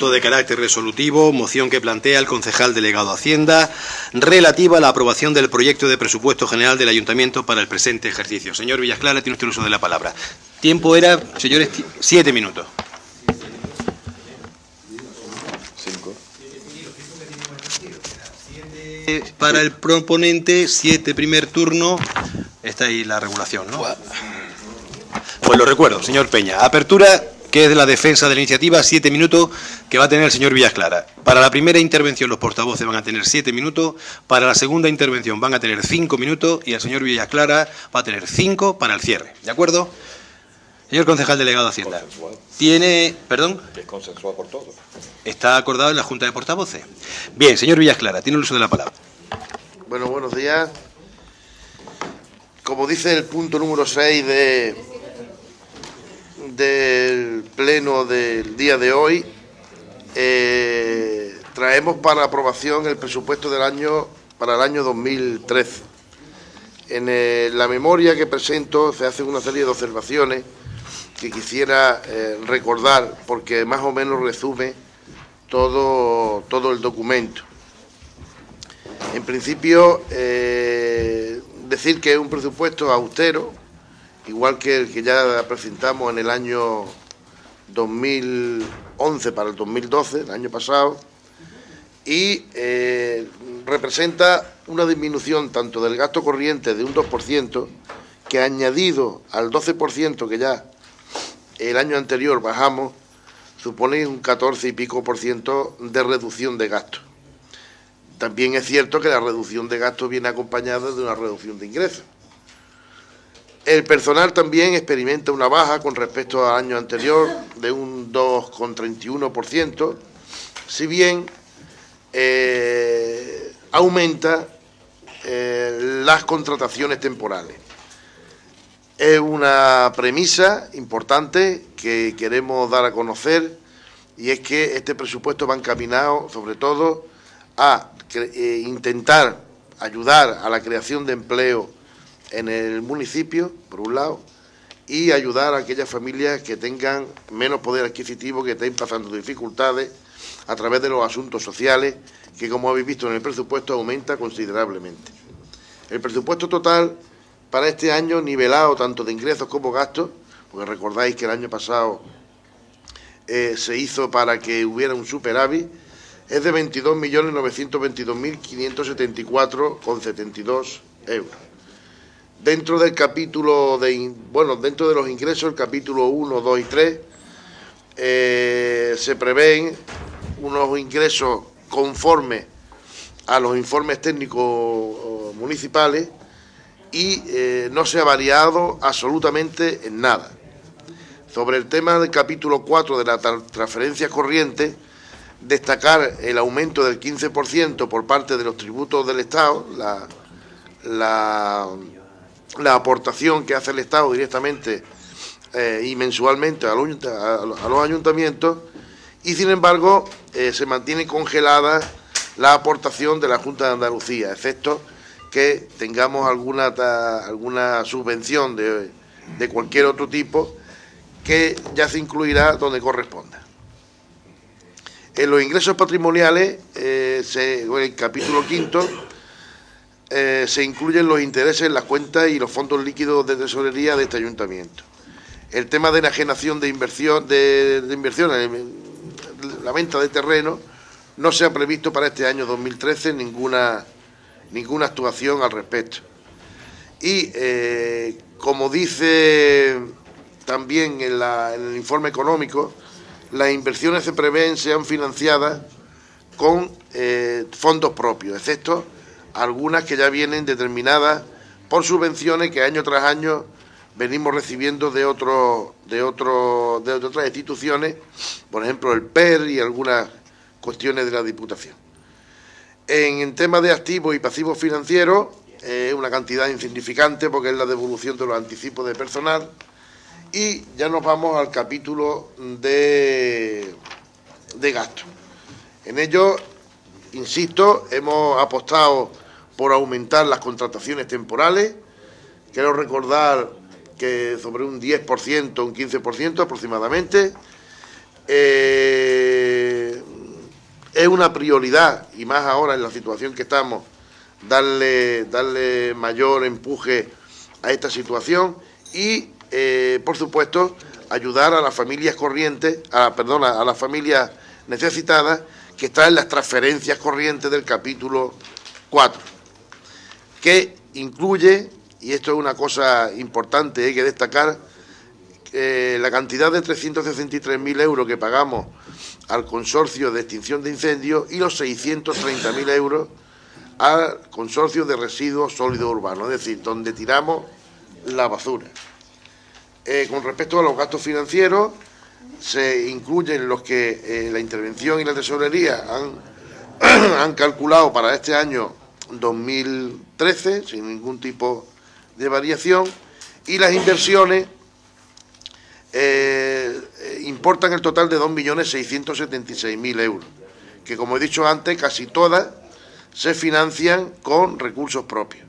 De carácter resolutivo, moción que plantea el concejal delegado de Hacienda, relativa a la aprobación del proyecto de presupuesto general del Ayuntamiento para el presente ejercicio. Señor Villasclara, tiene usted el uso de la palabra. Tiempo era, señores, 7 minutos. Para el proponente, 7 primer turno. Está ahí la regulación, ¿no? Pues lo recuerdo, señor Peña. Apertura, que es de la defensa de la iniciativa, 7 minutos, que va a tener el señor Villasclara. Para la primera intervención los portavoces van a tener 7 minutos, para la segunda intervención van a tener 5 minutos y el señor Villasclara va a tener 5 para el cierre. ¿De acuerdo? Señor concejal delegado de Hacienda. Consensuado. ¿Tiene, perdón? Que es consensuado por todos. Está acordado en la Junta de Portavoces. Bien, señor Villasclara, tiene el uso de la palabra. Bueno, buenos días. Como dice el punto número 6 del pleno del día de hoy, traemos para aprobación el presupuesto para el año 2013. En la memoria que presento se hacen una serie de observaciones que quisiera recordar, porque más o menos resume todo el documento. En principio, decir que es un presupuesto austero, igual que el que ya presentamos en el año 2011 para el 2012, el año pasado, y representa una disminución tanto del gasto corriente de un 2%, que añadido al 12% que ya el año anterior bajamos, supone un 14 y pico % de reducción de gastos. También es cierto que la reducción de gastos viene acompañada de una reducción de ingresos. El personal también experimenta una baja con respecto al año anterior de un 2,31%, si bien aumenta las contrataciones temporales. Es una premisa importante que queremos dar a conocer, y es que este presupuesto va encaminado sobre todo a intentar ayudar a la creación de empleo en el municipio, por un lado, y ayudar a aquellas familias que tengan menos poder adquisitivo, que estén pasando dificultades a través de los asuntos sociales, que, como habéis visto en el presupuesto, aumenta considerablemente. El presupuesto total para este año, nivelado tanto de ingresos como gastos, porque recordáis que el año pasado se hizo para que hubiera un superávit, es de 22.922.574,72 euros. Dentro del capítulo dentro de los ingresos, el capítulo 1, 2 y 3, se prevén unos ingresos conformes a los informes técnicos municipales y no se ha variado absolutamente en nada. Sobre el tema del capítulo 4 de la transferencia corriente, destacar el aumento del 15% por parte de los tributos del Estado, la aportación que hace el Estado directamente y mensualmente a los ayuntamientos, y sin embargo se mantiene congelada la aportación de la Junta de Andalucía, excepto que tengamos alguna subvención de cualquier otro tipo que ya se incluirá donde corresponda. En los ingresos patrimoniales, en el capítulo 5, se incluyen los intereses en las cuentas y los fondos líquidos de tesorería de este ayuntamiento. El tema de enajenación de inversiones, la venta de terreno, no se ha previsto para este año 2013 ninguna actuación al respecto. Y como dice también en el informe económico, las inversiones se prevén sean financiadas con fondos propios, excepto algunas que ya vienen determinadas por subvenciones que año tras año venimos recibiendo de otras instituciones, por ejemplo el PER y algunas cuestiones de la Diputación. En temas de activos y pasivos financieros, una cantidad insignificante porque es la devolución de los anticipos de personal. Y ya nos vamos al capítulo de gasto. En ello, insisto, hemos apostado por aumentar las contrataciones temporales. Quiero recordar que sobre un 10%, un 15% aproximadamente. es una prioridad, y más ahora en la situación que estamos, darle mayor empuje a esta situación y, por supuesto, ayudar a las familias corrientes, a las familias necesitadas que están en las transferencias corrientes del capítulo 4, que incluye, y esto es una cosa importante, hay que destacar, la cantidad de 363.000 euros que pagamos al consorcio de extinción de incendios y los 630.000 euros al consorcio de residuos sólidos urbanos, es decir, donde tiramos la basura. Con respecto a los gastos financieros, se incluyen los que la intervención y la tesorería han calculado para este año 2013, sin ningún tipo de variación, y las inversiones importan el total de 2.676.000 euros, que, como he dicho antes, casi todas se financian con recursos propios,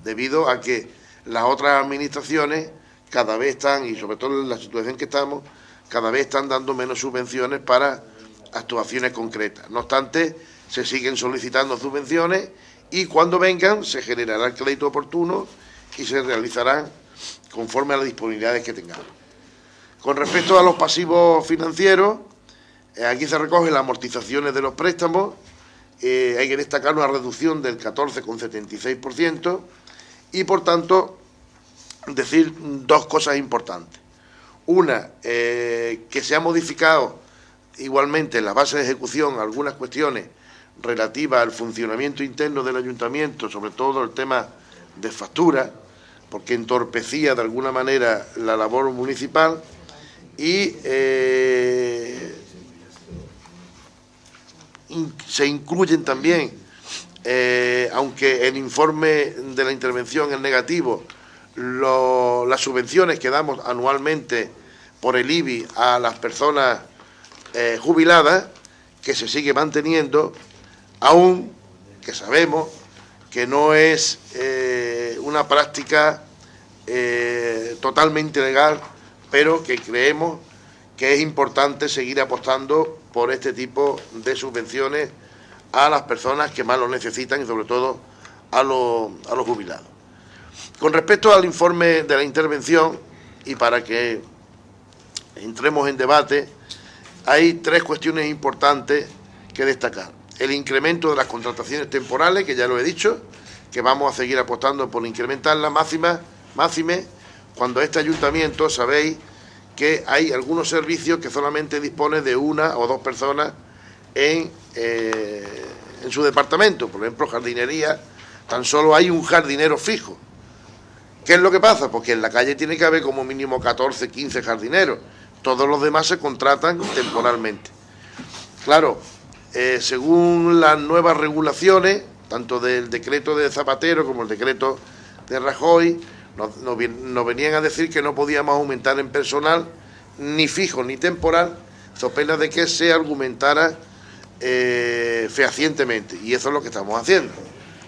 debido a que las otras administraciones cada vez están, y sobre todo en la situación que estamos, cada vez están dando menos subvenciones para actuaciones concretas. No obstante, se siguen solicitando subvenciones y cuando vengan se generará el crédito oportuno y se realizarán conforme a las disponibilidades que tengamos. Con respecto a los pasivos financieros, aquí se recogen las amortizaciones de los préstamos. Hay que destacar una reducción del 14,76% y, por tanto, decir dos cosas importantes. Una, que se ha modificado igualmente en la base de ejecución algunas cuestiones relativas al funcionamiento interno del ayuntamiento, sobre todo el tema de factura, porque entorpecía de alguna manera la labor municipal, y se incluyen también, aunque el informe de la intervención es negativo, las subvenciones que damos anualmente por el IBI a las personas jubiladas, que se sigue manteniendo, aún que sabemos que no es una práctica totalmente legal, pero que creemos que es importante seguir apostando por este tipo de subvenciones a las personas que más lo necesitan y sobre todo a los jubilados. Con respecto al informe de la intervención, y para que entremos en debate, hay tres cuestiones importantes que destacar. El incremento de las contrataciones temporales, que ya lo he dicho, que vamos a seguir apostando por incrementarlas, máxime cuando este ayuntamiento, sabéis que hay algunos servicios que solamente dispone de una o dos personas en su departamento. Por ejemplo, jardinería, tan solo hay un jardinero fijo. ¿Qué es lo que pasa? Porque en la calle tiene que haber como mínimo 14, 15 jardineros. Todos los demás se contratan temporalmente. Claro, según las nuevas regulaciones, tanto del decreto de Zapatero como el decreto de Rajoy, nos venían a decir que no podíamos aumentar en personal, ni fijo ni temporal, so pena de que se argumentara fehacientemente. Y eso es lo que estamos haciendo.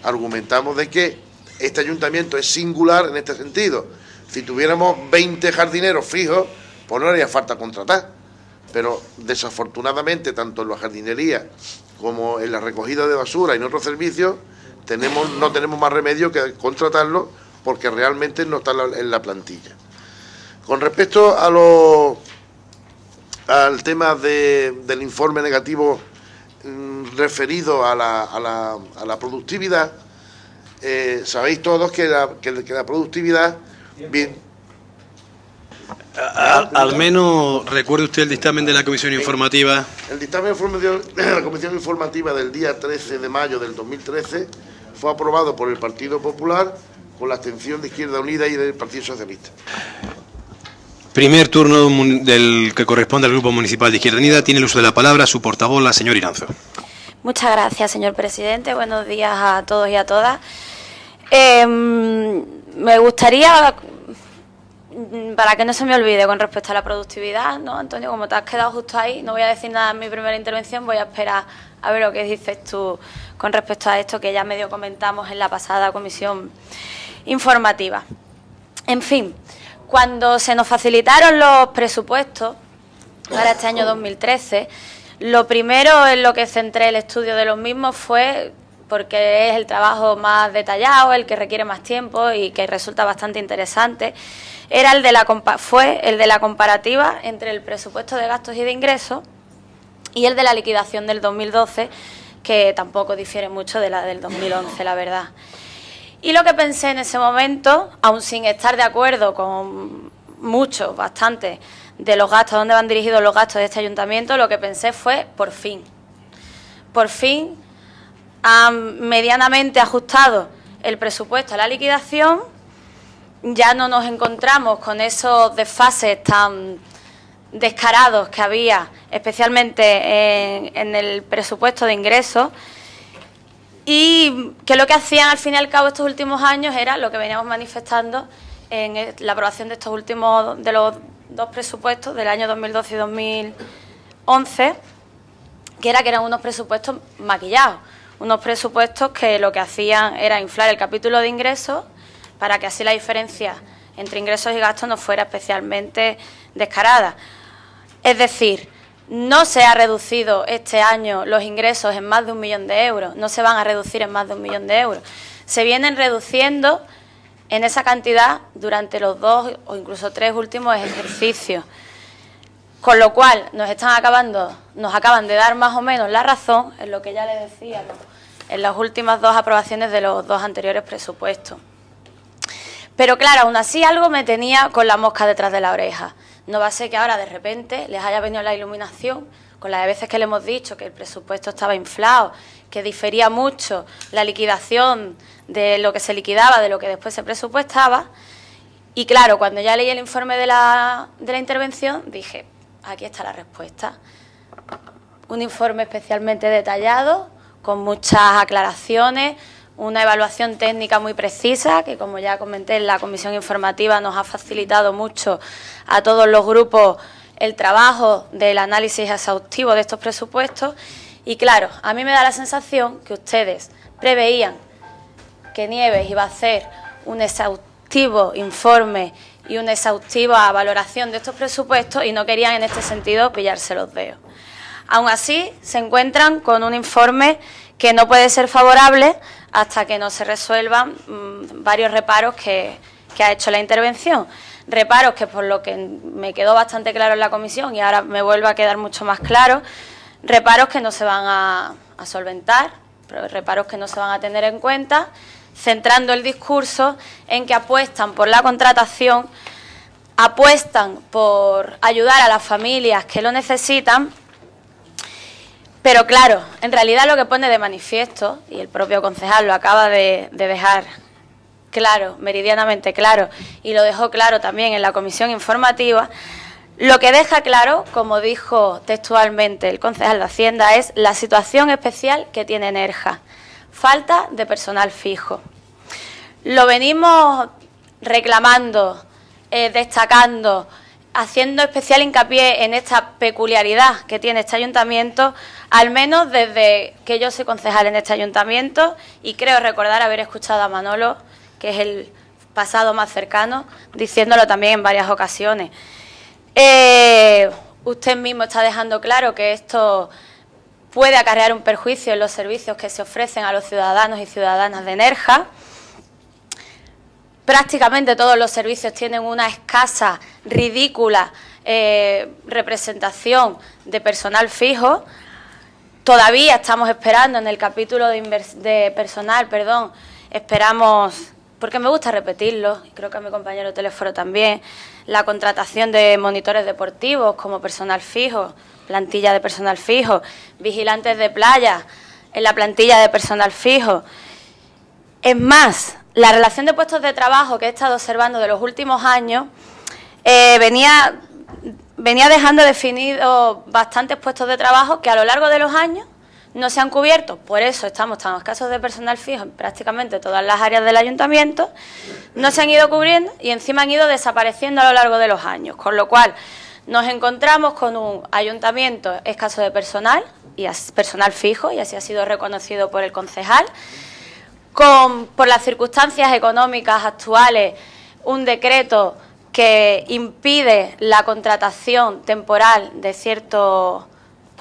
Argumentamos de que este ayuntamiento es singular en este sentido. Si tuviéramos 20 jardineros fijos, pues no haría falta contratar. Pero desafortunadamente, tanto en la jardinería como en la recogida de basura y en otros servicios, no tenemos más remedio que contratarlo porque realmente no está en la plantilla. Con respecto al tema del informe negativo referido a la productividad, sabéis todos que la productividad... Bien, al menos recuerde usted el dictamen de la comisión informativa. El dictamen de la comisión informativa del día 13 de mayo del 2013 fue aprobado por el Partido Popular con la abstención de Izquierda Unida y del Partido Socialista. Primer turno del que corresponde al Grupo Municipal de Izquierda Unida. Tiene el uso de la palabra su portavoz, la señora Iranzo. Muchas gracias, señor presidente. Buenos días a todos y a todas. Me gustaría, para que no se me olvide con respecto a la productividad, ¿no, Antonio? Como te has quedado justo ahí, no voy a decir nada en mi primera intervención, voy a esperar a ver lo que dices tú con respecto a esto que ya medio comentamos en la pasada comisión informativa. En fin, cuando se nos facilitaron los presupuestos para este año 2013, Lo primero en lo que centré el estudio de los mismos fue, porque es el trabajo más detallado, el que requiere más tiempo y que resulta bastante interesante, fue el de la comparativa entre el presupuesto de gastos y de ingresos y el de la liquidación del 2012, que tampoco difiere mucho de la del 2011, la verdad. Y lo que pensé en ese momento, aun sin estar de acuerdo con muchos, bastante, de los gastos, dónde van dirigidos los gastos de este ayuntamiento, lo que pensé fue, por fin han medianamente ajustado el presupuesto a la liquidación, ya no nos encontramos con esos desfases tan descarados que había, especialmente en el presupuesto de ingresos, y que lo que hacían al fin y al cabo estos últimos años era lo que veníamos manifestando en la aprobación de estos últimos, de los dos presupuestos del año 2012 y 2011, que eran unos presupuestos maquillados, unos presupuestos que lo que hacían era inflar el capítulo de ingresos para que así la diferencia entre ingresos y gastos no fuera especialmente descarada. Es decir, no se ha reducido este año los ingresos en más de 1 millón de euros, no se van a reducir en más de 1 millón de euros. Se vienen reduciendo en esa cantidad durante los 2 o incluso 3 últimos ejercicios. Con lo cual nos acaban de dar más o menos la razón en lo que ya les decía, ¿no?, en las últimas 2 aprobaciones de los 2 anteriores presupuestos. Pero claro, aún así algo me tenía con la mosca detrás de la oreja. No va a ser que ahora de repente les haya venido la iluminación, con las veces que le hemos dicho que el presupuesto estaba inflado, que difería mucho la liquidación de lo que se liquidaba de lo que después se presupuestaba. Y claro, cuando ya leí el informe de la intervención, dije, aquí está la respuesta. Un informe especialmente detallado, con muchas aclaraciones, una evaluación técnica muy precisa, que como ya comenté en la comisión informativa nos ha facilitado mucho a todos los grupos el trabajo del análisis exhaustivo de estos presupuestos. Y claro, a mí me da la sensación que ustedes preveían que Nieves iba a hacer un exhaustivo informe y una exhaustiva valoración de estos presupuestos y no querían en este sentido pillarse los dedos. Aún así, se encuentran con un informe que no puede ser favorable hasta que no se resuelvan varios reparos que ha hecho la intervención. Reparos que, por lo que me quedó bastante claro en la comisión y ahora me vuelve a quedar mucho más claro, reparos que no se van a solventar, reparos que no se van a tener en cuenta, centrando el discurso en que apuestan por la contratación, apuestan por ayudar a las familias que lo necesitan. Pero claro, en realidad lo que pone de manifiesto, y el propio concejal lo acaba de dejar claro, meridianamente claro, y lo dejó claro también en la comisión informativa, lo que deja claro, como dijo textualmente el concejal de Hacienda, es la situación especial que tiene Nerja, falta de personal fijo. Lo venimos reclamando, destacando, haciendo especial hincapié en esta peculiaridad que tiene este ayuntamiento, al menos desde que yo soy concejal en este ayuntamiento, y creo recordar haber escuchado a Manolo, que es el pasado más cercano, diciéndolo también en varias ocasiones. Usted mismo está dejando claro que esto puede acarrear un perjuicio en los servicios que se ofrecen a los ciudadanos y ciudadanas de Nerja. Prácticamente todos los servicios tienen una escasa, ridícula representación de personal fijo. Todavía estamos esperando en el capítulo de personal, esperamos, porque me gusta repetirlo, y creo que a mi compañero Teleforo también, la contratación de monitores deportivos como personal fijo, plantilla de personal fijo, vigilantes de playa en la plantilla de personal fijo. Es más, la relación de puestos de trabajo que he estado observando de los últimos años venía dejando definidos bastantes puestos de trabajo que a lo largo de los años no se han cubierto. Por eso estamos tan escasos de personal fijo en prácticamente todas las áreas del ayuntamiento, no se han ido cubriendo y encima han ido desapareciendo a lo largo de los años, con lo cual nos encontramos con un ayuntamiento escaso de personal, y personal fijo, y así ha sido reconocido por el concejal, por las circunstancias económicas actuales, un decreto que impide la contratación temporal de ciertos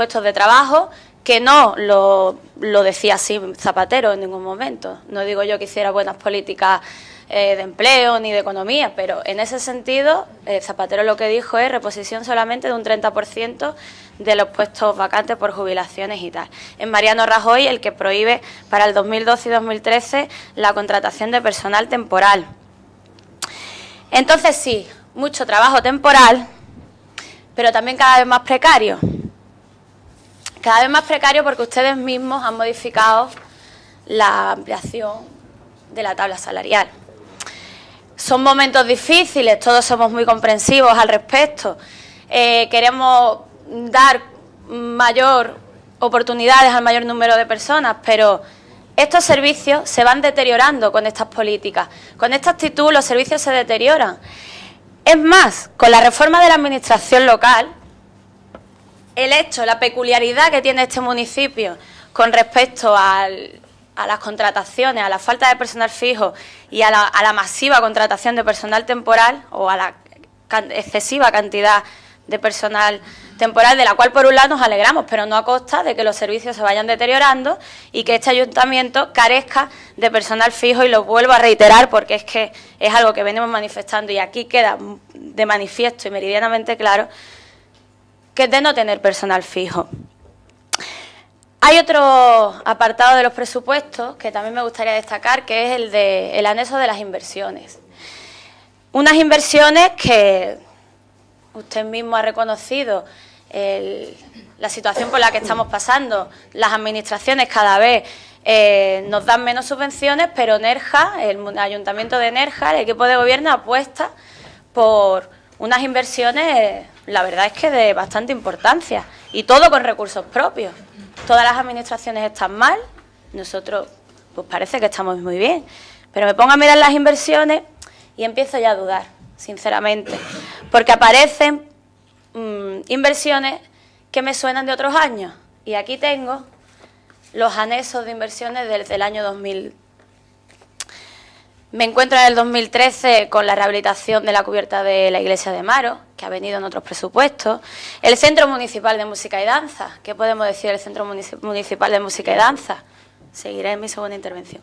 puestos de trabajo, que no lo decía así Zapatero en ningún momento. No digo yo que hiciera buenas políticas de empleo ni de economía, pero en ese sentido Zapatero lo que dijo es reposición solamente de un 30% de los puestos vacantes por jubilaciones y tal. Es Mariano Rajoy el que prohíbe para el 2012 y 2013 la contratación de personal temporal. Entonces sí, mucho trabajo temporal, pero también cada vez más precario. Cada vez más precario porque ustedes mismos han modificado la ampliación de la tabla salarial. Son momentos difíciles, todos somos muy comprensivos al respecto. Queremos dar mayor oportunidades al mayor número de personas, pero estos servicios se van deteriorando con estas políticas. Con esta actitud los servicios se deterioran. Es más, con la reforma de la administración local, el hecho, la peculiaridad que tiene este municipio con respecto a las contrataciones, a la falta de personal fijo y a la masiva contratación de personal temporal o a la excesiva cantidad de personal temporal, de la cual por un lado nos alegramos, pero no a costa de que los servicios se vayan deteriorando y que este ayuntamiento carezca de personal fijo, y lo vuelvo a reiterar porque es que es algo que venimos manifestando y aquí queda de manifiesto y meridianamente claro que es de no tener personal fijo. Hay otro apartado de los presupuestos que también me gustaría destacar, que es el anexo de las inversiones. Unas inversiones que usted mismo ha reconocido la situación por la que estamos pasando. Las administraciones cada vez nos dan menos subvenciones, pero Nerja, el Ayuntamiento de Nerja, el equipo de gobierno apuesta por unas inversiones, la verdad es que de bastante importancia, y todo con recursos propios. Todas las administraciones están mal, nosotros pues parece que estamos muy bien, pero me pongo a mirar las inversiones y empiezo ya a dudar, sinceramente, porque aparecen inversiones que me suenan de otros años, y aquí tengo los anexos de inversiones desde el año 2000. Me encuentro en el 2013 con la rehabilitación de la cubierta de la iglesia de Maro, que ha venido en otros presupuestos. El Centro Municipal de Música y Danza. ¿Qué podemos decir del Centro Municipal de Música y Danza? Seguiré en mi segunda intervención.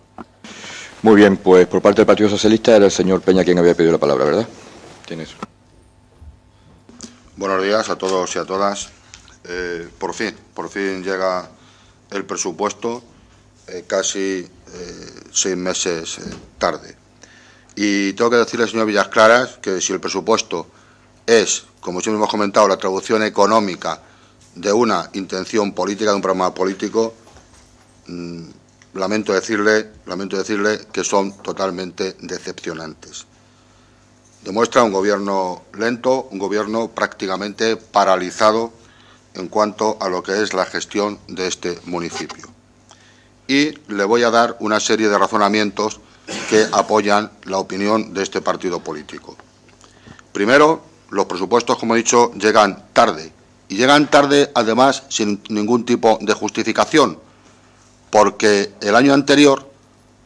Muy bien, pues por parte del Partido Socialista era el señor Peña quien había pedido la palabra, ¿verdad? Tienes. Buenos días a todos y a todas. Por fin llega el presupuesto, casi 6 meses tarde. Y tengo que decirle, señor Villas Claras, que si el presupuesto es, como siempre hemos comentado, la traducción económica de una intención política, de un programa político, lamento decirle que son totalmente decepcionantes. Demuestra un gobierno lento, un gobierno prácticamente paralizado en cuanto a lo que es la gestión de este municipio. Y le voy a dar una serie de razonamientos que apoyan la opinión de este partido político. Primero, los presupuestos, como he dicho, llegan tarde. Y llegan tarde, además, sin ningún tipo de justificación, porque el año anterior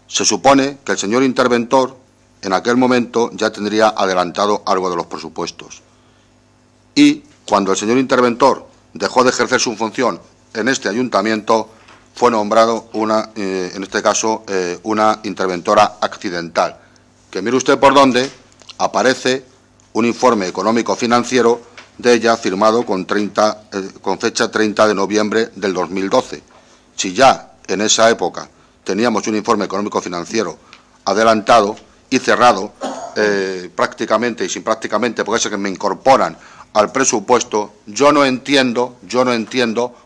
se supone que el señor interventor, en aquel momento, ya tendría adelantado algo de los presupuestos. Y cuando el señor interventor dejó de ejercer su función en este ayuntamiento, fue nombrado en este caso, una interventora accidental. Que mire usted por dónde aparece un informe económico-financiero de ella firmado con fecha 30 de noviembre del 2012. Si ya en esa época teníamos un informe económico-financiero adelantado y cerrado, prácticamente y sin prácticamente, porque es que me incorporan al presupuesto, yo no entiendo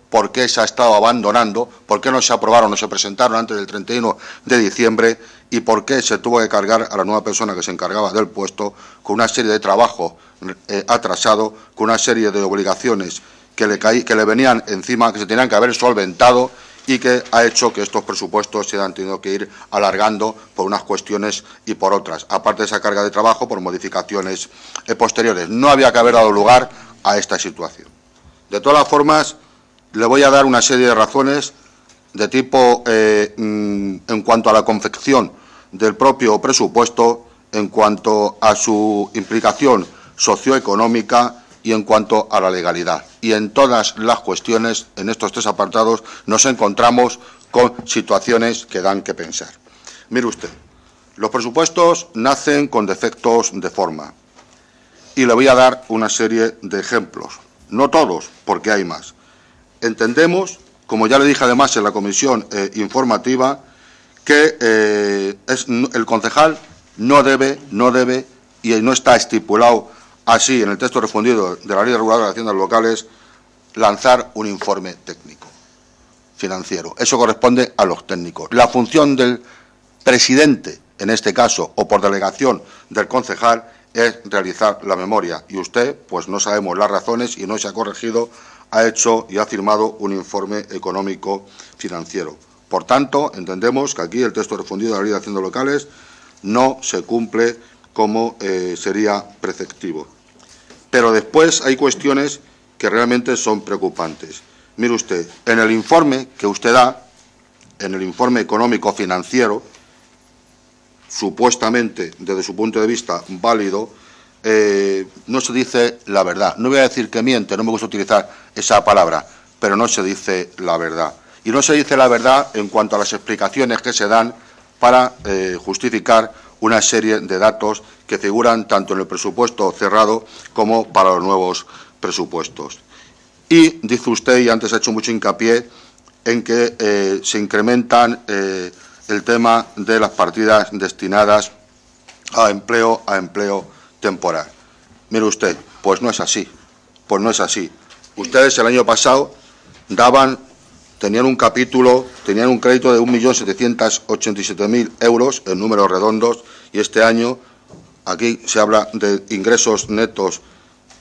por qué se ha estado abandonando, por qué no se aprobaron, no se presentaron antes del 31 de diciembre y por qué se tuvo que cargar a la nueva persona que se encargaba del puesto con una serie de trabajo atrasado, con una serie de obligaciones que le venían encima, que se tenían que haber solventado y que ha hecho que estos presupuestos se han tenido que ir alargando por unas cuestiones y por otras, aparte de esa carga de trabajo por modificaciones posteriores. No había que haber dado lugar a esta situación. De todas las formas, le voy a dar una serie de razones de tipo en cuanto a la confección del propio presupuesto, en cuanto a su implicación socioeconómica y en cuanto a la legalidad. Y en todas las cuestiones, en estos tres apartados, nos encontramos con situaciones que dan que pensar. Mire usted, los presupuestos nacen con defectos de forma. Y le voy a dar una serie de ejemplos. No todos, porque hay más. Entendemos, como ya le dije además en la comisión informativa, que el concejal no debe, y no está estipulado así en el texto refundido de la Ley Reguladora de Haciendas Locales, lanzar un informe técnico financiero. Eso corresponde a los técnicos. La función del presidente, en este caso, o por delegación del concejal, es realizar la memoria. Y usted, pues no sabemos las razones y no se ha corregido, ha hecho y ha firmado un informe económico financiero. Por tanto, entendemos que aquí el texto refundido de la Ley de Haciendas Locales no se cumple como sería preceptivo. Pero después hay cuestiones que realmente son preocupantes. Mire usted, en el informe que usted da, en el informe económico financiero, supuestamente, desde su punto de vista, válido, no se dice la verdad. No voy a decir que miente, no me gusta utilizar esa palabra, pero no se dice la verdad. Y no se dice la verdad en cuanto a las explicaciones que se dan para justificar una serie de datos que figuran tanto en el presupuesto cerrado como para los nuevos presupuestos. Y dice usted, y antes ha hecho mucho hincapié, en que se incrementan el tema de las partidas destinadas a empleo temporal. Mire usted, pues no es así. Ustedes el año pasado tenían un capítulo, tenían un crédito de 1.787.000 euros en números redondos, y este año aquí se habla de ingresos netos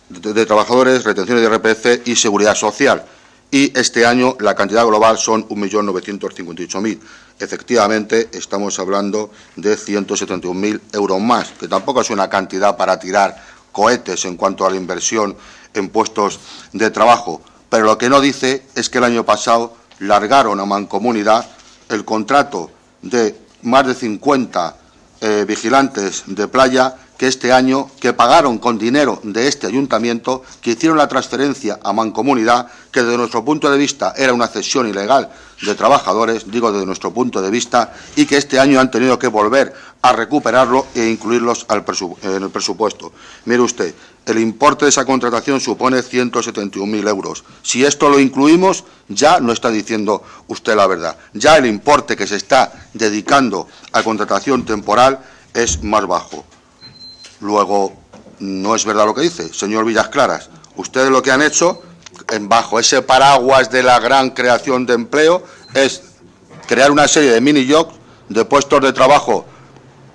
de trabajadores, retenciones de IRPF y seguridad social. Y este año la cantidad global son 1.958.000. Efectivamente, estamos hablando de 171.000 euros más, que tampoco es una cantidad para tirar cohetes en cuanto a la inversión en puestos de trabajo. Pero lo que no dice es que el año pasado largaron a Mancomunidad el contrato de más de 50 vigilantes de playa que este año, que pagaron con dinero de este ayuntamiento, que hicieron la transferencia a Mancomunidad, que desde nuestro punto de vista era una cesión ilegal de trabajadores, digo desde nuestro punto de vista, y que este año han tenido que volver a recuperarlo e incluirlos en el presupuesto. Mire usted, el importe de esa contratación supone 171.000 euros. Si esto lo incluimos, ya no está diciendo usted la verdad. Ya el importe que se está dedicando a contratación temporal es más bajo. Luego, no es verdad lo que dice, señor Villas Claras. Ustedes lo que han hecho, bajo ese paraguas de la gran creación de empleo, es crear una serie de mini-jobs, de puestos de trabajo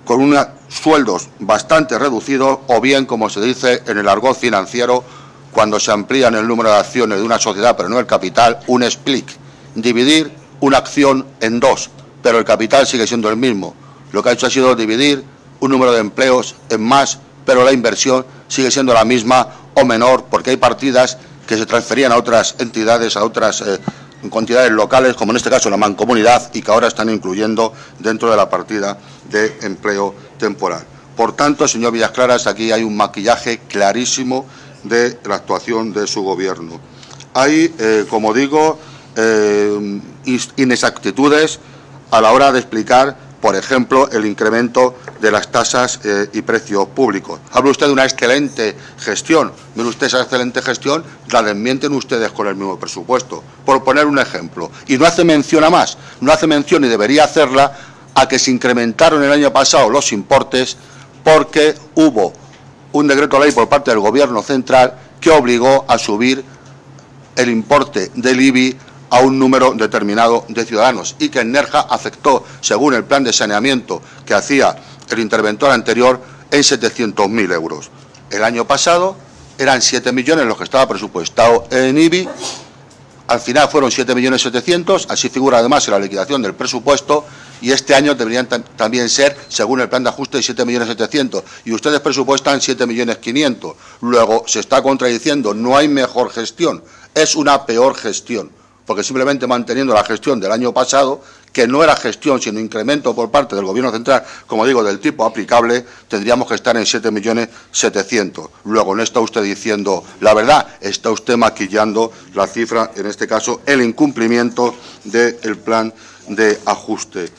con unos sueldos bastante reducidos, o bien, como se dice en el argot financiero, cuando se amplían el número de acciones de una sociedad, pero no el capital, un split. Dividir una acción en dos, pero el capital sigue siendo el mismo. Lo que ha hecho ha sido dividir un número de empleos en más, pero la inversión sigue siendo la misma o menor, porque hay partidas que se transferían a otras entidades, a otras entidades locales, como en este caso la Mancomunidad, y que ahora están incluyendo dentro de la partida de empleo temporal. Por tanto, señor Villas Claras, aquí hay un maquillaje clarísimo de la actuación de su gobierno. Hay, como digo, inexactitudes a la hora de explicar, por ejemplo, el incremento de las tasas y precios públicos. Habla usted de una excelente gestión. Mire usted, esa excelente gestión la desmienten ustedes con el mismo presupuesto, por poner un ejemplo. Y no hace mención a más, no hace mención, y debería hacerla, a que se incrementaron el año pasado los importes porque hubo un decreto ley por parte del Gobierno central que obligó a subir el importe del IBI a un número determinado de ciudadanos, y que en Nerja afectó, según el plan de saneamiento que hacía el interventor anterior, en 700.000 euros. El año pasado eran 7 millones los que estaba presupuestado en IBI, al final fueron 7.700.000, así figura además en la liquidación del presupuesto, y este año deberían también ser, según el plan de ajuste, 7.700.000, y ustedes presupuestan 7.500.000. Luego se está contradiciendo, no hay mejor gestión, es una peor gestión. porque simplemente manteniendo la gestión del año pasado, que no era gestión sino incremento por parte del Gobierno central, como digo, del tipo aplicable, tendríamos que estar en 7.700.000. Luego, no está usted diciendo la verdad, está usted maquillando la cifra, en este caso, el incumplimiento del plan de ajuste.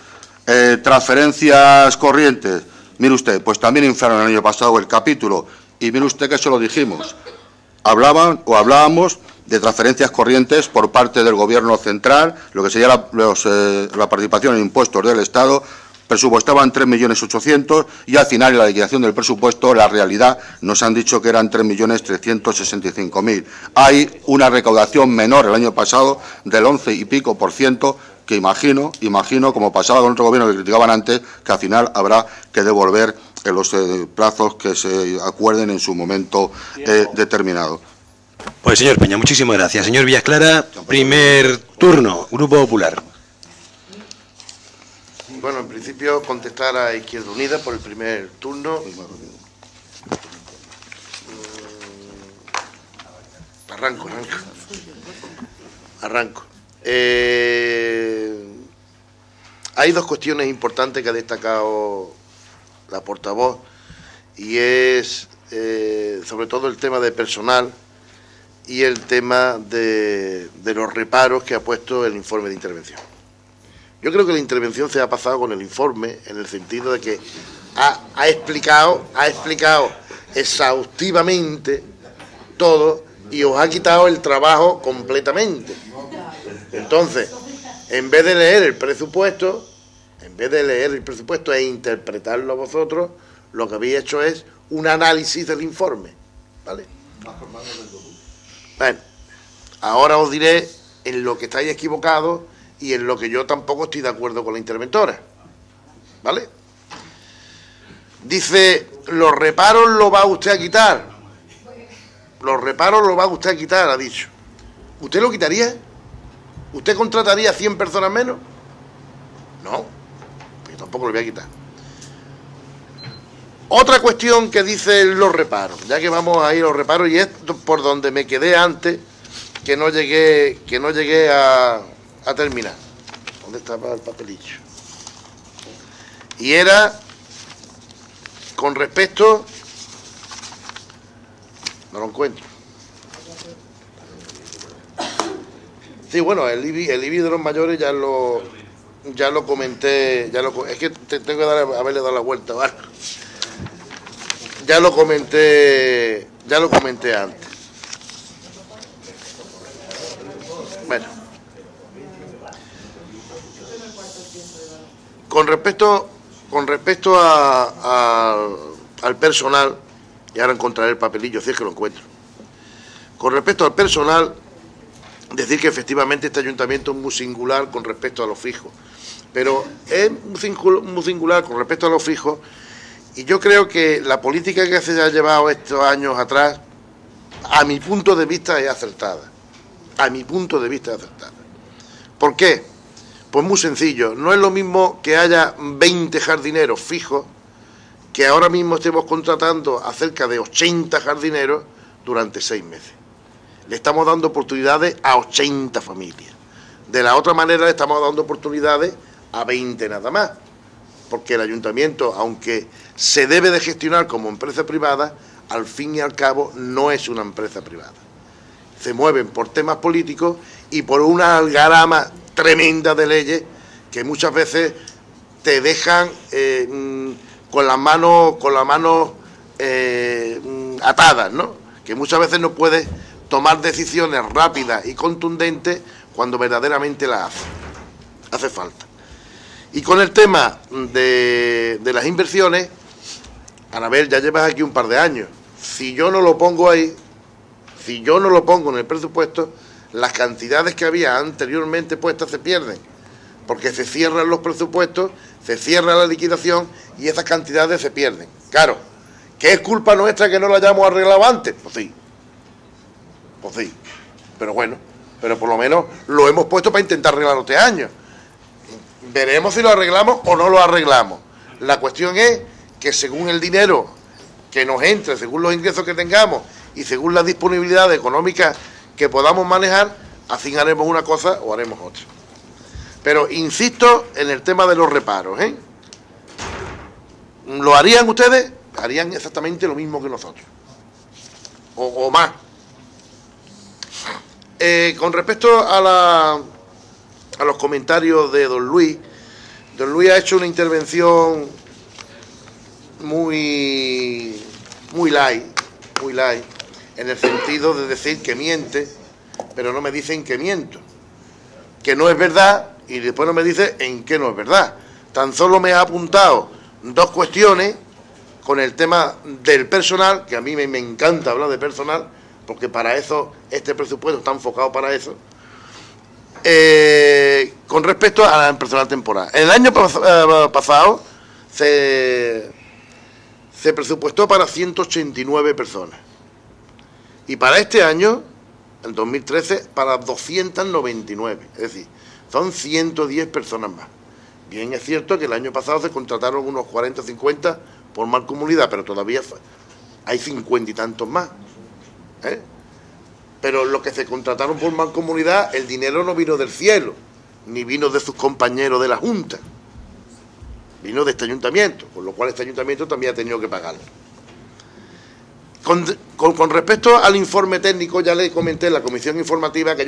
Transferencias corrientes, mire usted, pues también inflaron el año pasado el capítulo, y mire usted que se lo dijimos. Hablábamos de transferencias corrientes por parte del Gobierno central, lo que sería la participación en impuestos del Estado, presupuestaban 3.800.000 y al final, en la liquidación del presupuesto, la realidad nos han dicho que eran 3.365.000. Hay una recaudación menor el año pasado del 11 y pico % que imagino, como pasaba con otro gobierno que criticaban antes, que al final habrá que devolver en los plazos que se acuerden en su momento determinado. Pues señor Peña, muchísimas gracias. Señor Villasclara, primer turno, Grupo Popular. Bueno, en principio contestar a Izquierda Unida por el primer turno. Arranco. Hay dos cuestiones importantes que ha destacado la portavoz y es sobre todo el tema de personal y el tema de los reparos que ha puesto el informe de intervención. Yo creo que la intervención se ha pasado con el informe en el sentido de que ha explicado exhaustivamente todo y os ha quitado el trabajo completamente. Entonces, en vez de leer el presupuesto e interpretarlo vosotros, lo que habéis hecho es un análisis del informe, ¿vale? Bueno, ahora os diré en lo que estáis equivocados y en lo que yo tampoco estoy de acuerdo con la interventora, ¿vale? Dice, los reparos los va usted a quitar. Los reparos los va usted a quitar, ha dicho. ¿Usted lo quitaría? ¿Usted contrataría 100 personas menos? No, pues yo tampoco lo voy a quitar. Otra cuestión que dice los reparos, ya que vamos a ir a los reparos, y es por donde me quedé antes, que no llegué a terminar. ¿Dónde estaba el papelillo? Y era con respecto... No lo encuentro. Sí, bueno, el IBI de los mayores ya lo comenté, es que tengo que haberle dado la vuelta, ¿vale? Ya lo comenté antes. Bueno. Con respecto al personal, y ahora encontraré el papelillo, si es que lo encuentro. Con respecto al personal, decir que efectivamente este ayuntamiento es muy singular con respecto a los fijos, pero es muy singular con respecto a los fijos, y yo creo que la política que se ha llevado estos años atrás, a mi punto de vista, es acertada. ¿Por qué? Pues muy sencillo, no es lo mismo que haya 20 jardineros fijos, que ahora mismo estemos contratando a cerca de 80 jardineros durante 6 meses. Le estamos dando oportunidades a 80 familias. De la otra manera le estamos dando oportunidades a 20 nada más. Porque el ayuntamiento, aunque se debe de gestionar como empresa privada, al fin y al cabo no es una empresa privada. Se mueven por temas políticos y por una algarama tremenda de leyes que muchas veces te dejan con las manos atadas, ¿no? Que muchas veces no puedes tomar decisiones rápidas y contundentes cuando verdaderamente las hace falta. Y con el tema de las inversiones, Anabel, ya llevas aquí un par de años. Si yo no lo pongo ahí, si yo no lo pongo en el presupuesto, las cantidades que había anteriormente puestas se pierden, porque se cierran los presupuestos, se cierra la liquidación y esas cantidades se pierden. Claro, ¿que es culpa nuestra que no lo hayamos arreglado antes? Pues sí, pero bueno, pero por lo menos lo hemos puesto para intentar arreglarlo este año. Veremos si lo arreglamos o no lo arreglamos. La cuestión es que según el dinero que nos entre, según los ingresos que tengamos y según la disponibilidad económica que podamos manejar, Así haremos una cosa o haremos otra. Pero insisto en el tema de los reparos, ¿eh? ¿Lo harían ustedes? Harían exactamente lo mismo que nosotros. O más. Con respecto a los comentarios de don Luis ha hecho una intervención muy light, en el sentido de decir que miente, pero no me dicen que miento, que no es verdad, y después no me dice en qué no es verdad. Tan solo me ha apuntado dos cuestiones con el tema del personal, que a mí me encanta hablar de personal, porque para eso este presupuesto está enfocado para eso, con respecto al personal temporal. El año pasado se presupuestó para 189 personas, y para este año, en 2013, para 299, es decir, son 110 personas más. Bien, es cierto que el año pasado se contrataron unos 40 o 50 por mancomunidad, pero todavía hay 50 y tantos más, ¿eh? Pero los que se contrataron por mancomunidad, el dinero no vino del cielo, ni vino de sus compañeros de la Junta, vino de este ayuntamiento, con lo cual este ayuntamiento también ha tenido que pagarlo. Con respecto al informe técnico, ya le comenté en la comisión informativa que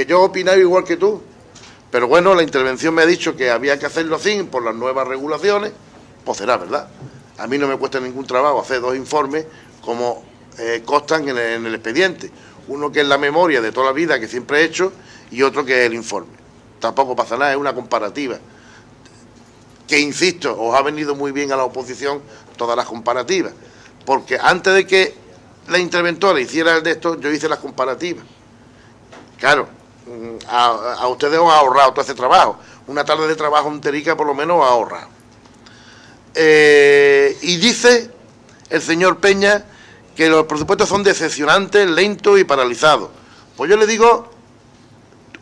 yo opinaba igual que tú, pero bueno, la intervención me ha dicho que había que hacerlo así por las nuevas regulaciones, pues será verdad. A mí no me cuesta ningún trabajo hacer dos informes como constan en el expediente. Uno que es la memoria de toda la vida que siempre he hecho y otro que es el informe. Tampoco pasa nada, es una comparativa. Que insisto, os ha venido muy bien a la oposición todas las comparativas, porque antes de que la interventora hiciera el de esto, yo hice las comparativas. Claro, a ustedes os ha ahorrado todo ese trabajo. Una tarde de trabajo enterica por lo menos os ha ahorrado. Y dice el señor Peña que los presupuestos son decepcionantes, lentos y paralizados. Pues yo le digo,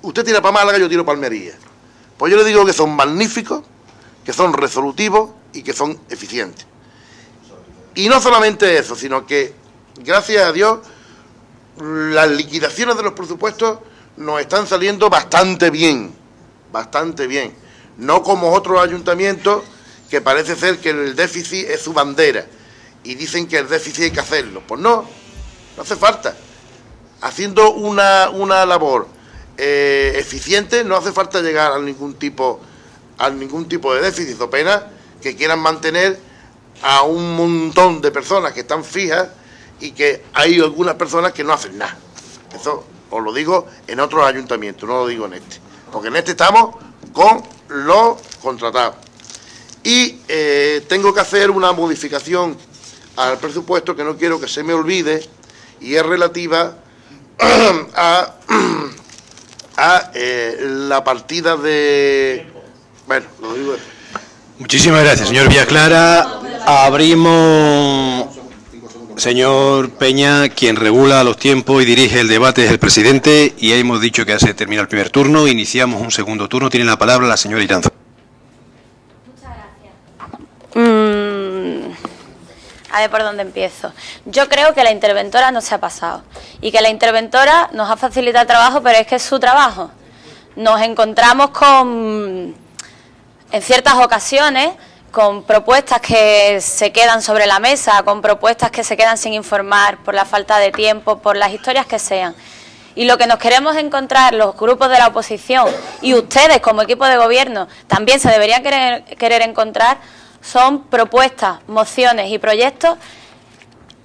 usted tira para Málaga, yo tiro para Almería. Pues yo le digo que son magníficos, que son resolutivos y que son eficientes. Y no solamente eso, sino que, gracias a Dios, las liquidaciones de los presupuestos nos están saliendo bastante bien, no como otros ayuntamientos que parece ser que el déficit es su bandera y dicen que el déficit hay que hacerlo. Pues no hace falta. Haciendo una labor eficiente no hace falta llegar a ningún tipo de déficit, o pena que quieran mantener a un montón de personas que están fijas y que hay algunas personas que no hacen nada. Eso os lo digo en otros ayuntamientos, no lo digo en este, porque en este estamos con los contratados. Y tengo que hacer una modificación al presupuesto que no quiero que se me olvide, y es relativa a la partida de... Bueno, lo digo. Muchísimas gracias, señor Villaclara. Abrimos... Señor Peña, quien regula los tiempos y dirige el debate es el presidente, y hemos dicho que ya se termina el primer turno, iniciamos un segundo turno. Tiene la palabra la señora Iranzo. Muchas gracias. A ver por dónde empiezo. Yo creo que la interventora no se ha pasado y que la interventora nos ha facilitado el trabajo, pero es que es su trabajo. Nos encontramos en ciertas ocasiones, con propuestas que se quedan sobre la mesa, con propuestas que se quedan sin informar por la falta de tiempo, por las historias que sean. Y lo que nos queremos encontrar los grupos de la oposición y ustedes como equipo de gobierno también se deberían querer encontrar son propuestas, mociones y proyectos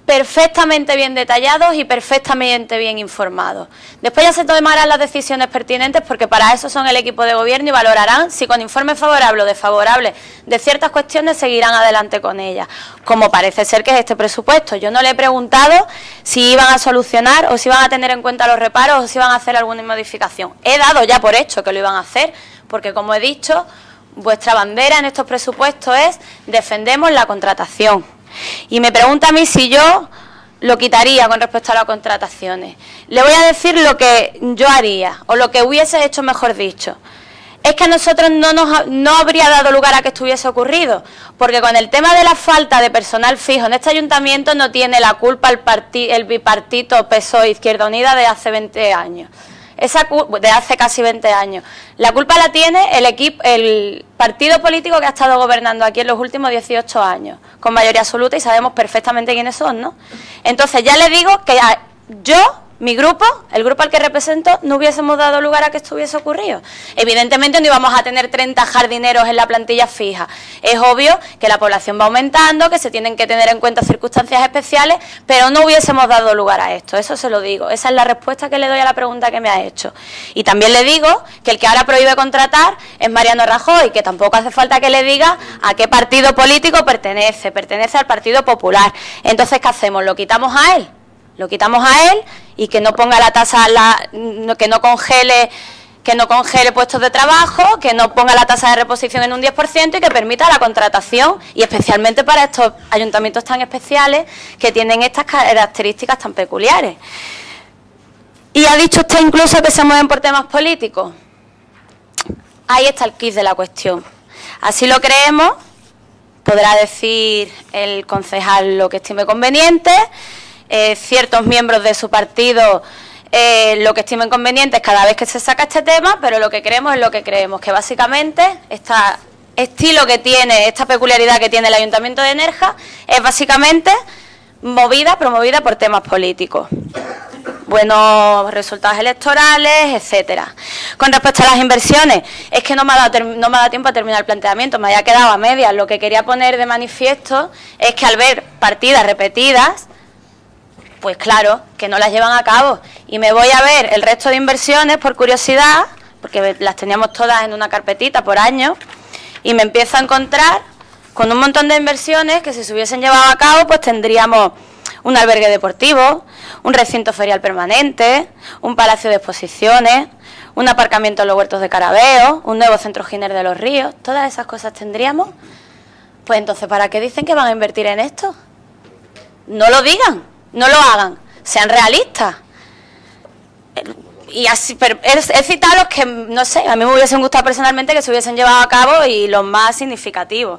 perfectamente bien detallados y perfectamente bien informados. Después ya se tomarán las decisiones pertinentes, porque para eso son el equipo de gobierno y valorarán si con informes favorables o desfavorables de ciertas cuestiones seguirán adelante con ellas, como parece ser que es este presupuesto. Yo no le he preguntado si iban a solucionar o si iban a tener en cuenta los reparos o si iban a hacer alguna modificación. He dado ya por hecho que lo iban a hacer, porque como he dicho, vuestra bandera en estos presupuestos es defendemos la contratación. Y me pregunta a mí si yo lo quitaría con respecto a las contrataciones. Le voy a decir lo que yo haría, o lo que hubiese hecho, mejor dicho. Es que a nosotros no habría dado lugar a que estuviese ocurrido, porque con el tema de la falta de personal fijo en este ayuntamiento no tiene la culpa el bipartito PSOE Izquierda Unida de hace 20 años. de hace casi 20 años. La culpa la tiene el partido político que ha estado gobernando aquí en los últimos 18 años, con mayoría absoluta, y sabemos perfectamente quiénes son, ¿no? Entonces ya le digo que mi grupo, el grupo al que represento, no hubiésemos dado lugar a que esto hubiese ocurrido. Evidentemente no íbamos a tener 30 jardineros en la plantilla fija. Es obvio que la población va aumentando, que se tienen que tener en cuenta circunstancias especiales, pero no hubiésemos dado lugar a esto, eso se lo digo. Esa es la respuesta que le doy a la pregunta que me ha hecho. Y también le digo que el que ahora prohíbe contratar es Mariano Rajoy, que tampoco hace falta que le diga a qué partido político pertenece al Partido Popular. Entonces, ¿qué hacemos? ¿Lo quitamos a él? Lo quitamos a él y que no ponga la tasa, que no congele puestos de trabajo, que no ponga la tasa de reposición en un 10% y que permita la contratación, y especialmente para estos ayuntamientos tan especiales que tienen estas características tan peculiares. Y ha dicho usted incluso que se mueven por temas políticos. Ahí está el quid de la cuestión. Así lo creemos, podrá decir el concejal lo que estime conveniente. Ciertos miembros de su partido lo que estimen conveniente cada vez que se saca este tema, pero lo que creemos es lo que creemos, que básicamente este estilo que tiene, esta peculiaridad que tiene el Ayuntamiento de Nerja es básicamente promovida por temas políticos, buenos resultados electorales, etcétera. Con respecto a las inversiones, es que no me ha dado tiempo a terminar el planteamiento, me había quedado a medias. Lo que quería poner de manifiesto es que al ver partidas repetidas, pues claro, que no las llevan a cabo. Y me voy a ver el resto de inversiones por curiosidad, porque las teníamos todas en una carpetita por año, y me empiezo a encontrar con un montón de inversiones que si se hubiesen llevado a cabo, pues tendríamos un albergue deportivo, un recinto ferial permanente, un palacio de exposiciones, un aparcamiento en los huertos de Carabeo, un nuevo centro Giner de los Ríos. Todas esas cosas tendríamos. Pues entonces, ¿para qué dicen que van a invertir en esto? No lo digan. No lo hagan, sean realistas. Y así, pero he citado los que, no sé, a mí me hubiesen gustado personalmente que se hubiesen llevado a cabo y los más significativos.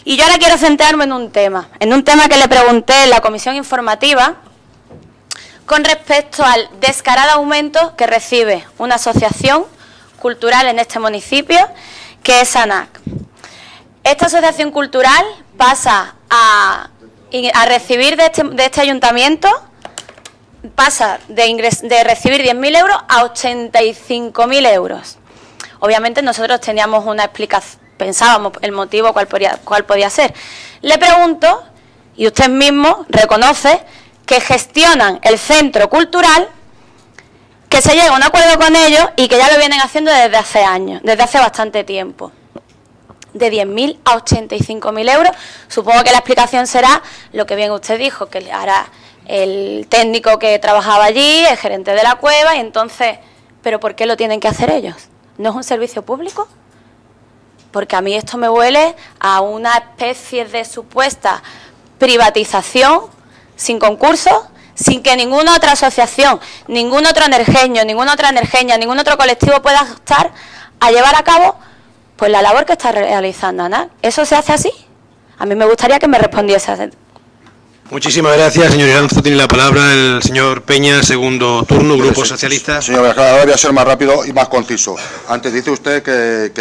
Y yo ahora quiero centrarme en un tema que le pregunté en la comisión informativa con respecto al descarado aumento que recibe una asociación cultural en este municipio, que es ANAC. Esta asociación cultural pasa a recibir de este ayuntamiento, pasa de recibir 10.000 euros a 85.000 euros. Obviamente nosotros teníamos una explicación, pensábamos el motivo cuál podía ser. Le pregunto, y usted mismo reconoce que gestionan el centro cultural, que se llega a un acuerdo con ellos y que ya lo vienen haciendo desde hace años, desde hace bastante tiempo. De 10.000 a 85.000 euros. Supongo que la explicación será lo que bien usted dijo, que hará el técnico que trabajaba allí, el gerente de la cueva, y entonces, ¿pero por qué lo tienen que hacer ellos? ¿No es un servicio público? Porque a mí esto me huele a una especie de supuesta privatización sin concurso, sin que ninguna otra asociación, ningún otro energeño, ninguna otra energeña, ningún otro colectivo pueda optar a llevar a cabo pues la labor que está realizando ANAC. ¿Eso se hace así? A mí me gustaría que me respondiese. Muchísimas gracias, señor Iranzo. Tiene la palabra el señor Peña, segundo turno, Grupo Socialista. Señor, ahora voy a ser más rápido y más conciso. Antes dice usted que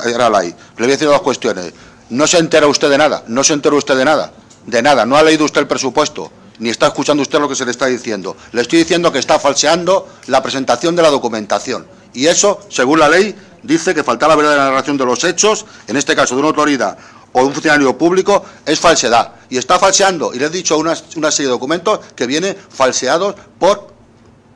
era la ley. Le voy a decir dos cuestiones. No se entera usted de nada, no se enteró usted de nada. De nada, no ha leído usted el presupuesto, ni está escuchando usted lo que se le está diciendo. Le estoy diciendo que está falseando la presentación de la documentación. Y eso, según la ley, dice que faltar la verdadera narración de los hechos, en este caso de una autoridad o de un funcionario público, es falsedad. Y está falseando, y le he dicho una serie de documentos que vienen falseados por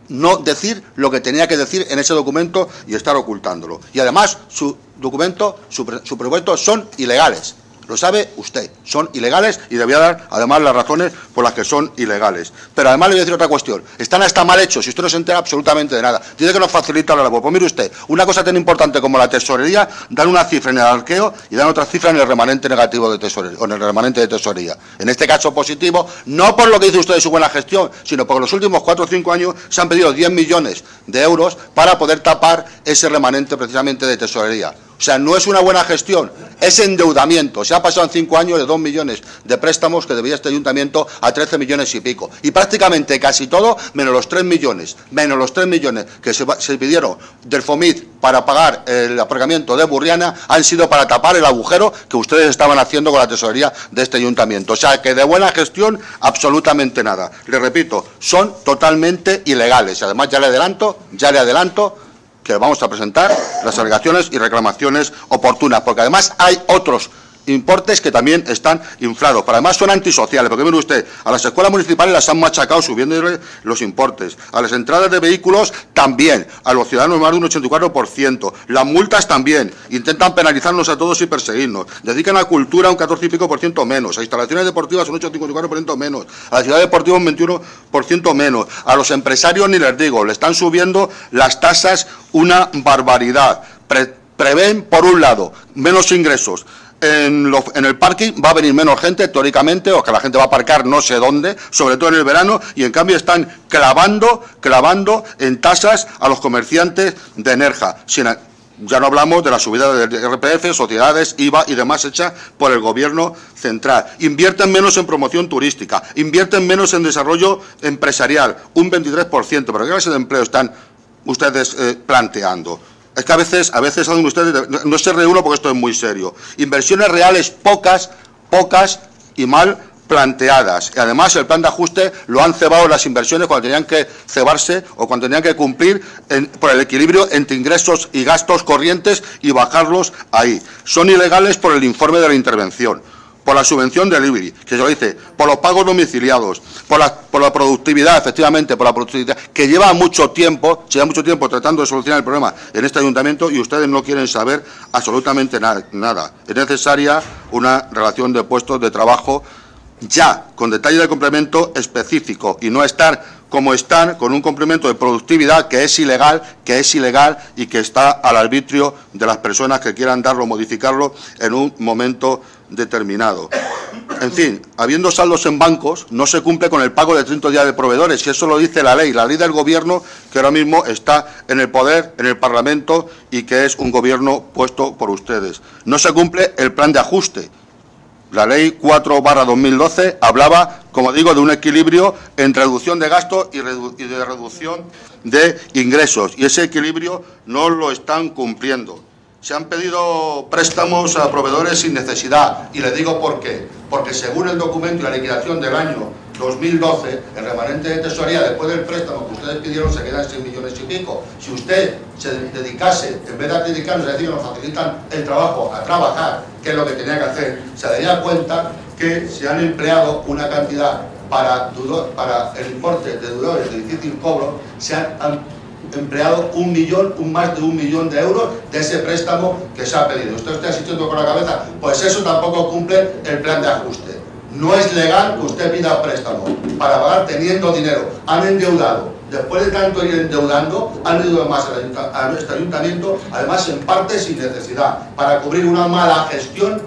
no decir lo que tenía que decir en ese documento y estar ocultándolo. Y además, su documento, su presupuesto son ilegales. Lo sabe usted, son ilegales y le voy a dar además las razones por las que son ilegales. Pero además le voy a decir otra cuestión. Están hasta mal hechos y usted no se entera absolutamente de nada. Tiene que nos facilita la labor. Pues mire usted, una cosa tan importante como la tesorería, dan una cifra en el arqueo y dan otra cifra en el remanente negativo de tesorería, o en el remanente de tesorería. En este caso positivo, no por lo que dice usted de su buena gestión, sino porque en los últimos 4 o 5 años se han pedido 10 millones de euros para poder tapar ese remanente precisamente de tesorería. O sea, no es una buena gestión, es endeudamiento. Se ha pasado en 5 años de 2 millones de préstamos que debía este ayuntamiento a 13 millones y pico. Y prácticamente casi todo, menos los 3 millones que se pidieron del FOMID para pagar el aparcamiento de Burriana, han sido para tapar el agujero que ustedes estaban haciendo con la tesorería de este ayuntamiento. O sea, que de buena gestión, absolutamente nada. Le repito, son totalmente ilegales. Y además, ya le adelanto que vamos a presentar las alegaciones y reclamaciones oportunas, porque además hay otros importes que también están inflados, pero además son antisociales, porque mire usted, a las escuelas municipales las han machacado subiéndole los importes, a las entradas de vehículos también, a los ciudadanos más de un 84%, las multas también, intentan penalizarnos a todos y perseguirnos, dedican a cultura un 14 y pico por ciento menos, a instalaciones deportivas un 8,54% menos, a la ciudad deportiva un 21% menos, a los empresarios ni les digo, le están subiendo las tasas una barbaridad, prevén por un lado menos ingresos. En el parking va a venir menos gente, teóricamente, o que la gente va a aparcar no sé dónde, sobre todo en el verano, y en cambio están clavando en tasas a los comerciantes de Nerja. Ya no hablamos de la subida del IRPF, sociedades, IVA y demás hecha por el Gobierno central. Invierten menos en promoción turística, invierten menos en desarrollo empresarial, un 23%. ¿Pero qué clase de empleo están ustedes planteando? Es que a veces hacen ustedes, no se reúno porque esto es muy serio. Inversiones reales pocas y mal planteadas. Y además el plan de ajuste lo han cebado las inversiones cuando tenían que cebarse o cuando tenían que cumplir por el equilibrio entre ingresos y gastos corrientes y bajarlos ahí. Son ilegales por el informe de la intervención, por la subvención de delivery, que se lo dice, por los pagos domiciliados, por la productividad, efectivamente, por la productividad, que se lleva mucho tiempo tratando de solucionar el problema en este ayuntamiento y ustedes no quieren saber absolutamente nada. Es necesaria una relación de puestos de trabajo ya, con detalle de complemento específico y no estar como están con un complemento de productividad que es ilegal y que está al arbitrio de las personas que quieran darlo o modificarlo en un momento determinado. En fin, habiendo saldos en bancos, no se cumple con el pago de 30 días de proveedores, y eso lo dice la ley del Gobierno que ahora mismo está en el poder, en el Parlamento, y que es un Gobierno puesto por ustedes. No se cumple el plan de ajuste. La Ley 4/2012 hablaba, como digo, de un equilibrio entre reducción de gastos y de reducción de ingresos, y ese equilibrio no lo están cumpliendo. Se han pedido préstamos a proveedores sin necesidad, y les digo por qué. Porque según el documento y la liquidación del año 2012, el remanente de tesorería después del préstamo que ustedes pidieron se queda en 6 millones y pico. Si usted se dedicase, en vez de dedicarnos, es decir, nos facilitan el trabajo a trabajar, que es lo que tenía que hacer, se daría cuenta que se han empleado una cantidad para el importe de deudores de difícil cobro, se han empleado más de 1 millón de euros de ese préstamo que se ha pedido. Usted está asistiendo con la cabeza, pues eso tampoco cumple el plan de ajuste. No es legal que usted pida préstamo para pagar teniendo dinero. Han endeudado. Después de tanto ir endeudando, han endeudado más a este ayuntamiento, además en parte sin necesidad, para cubrir una mala gestión,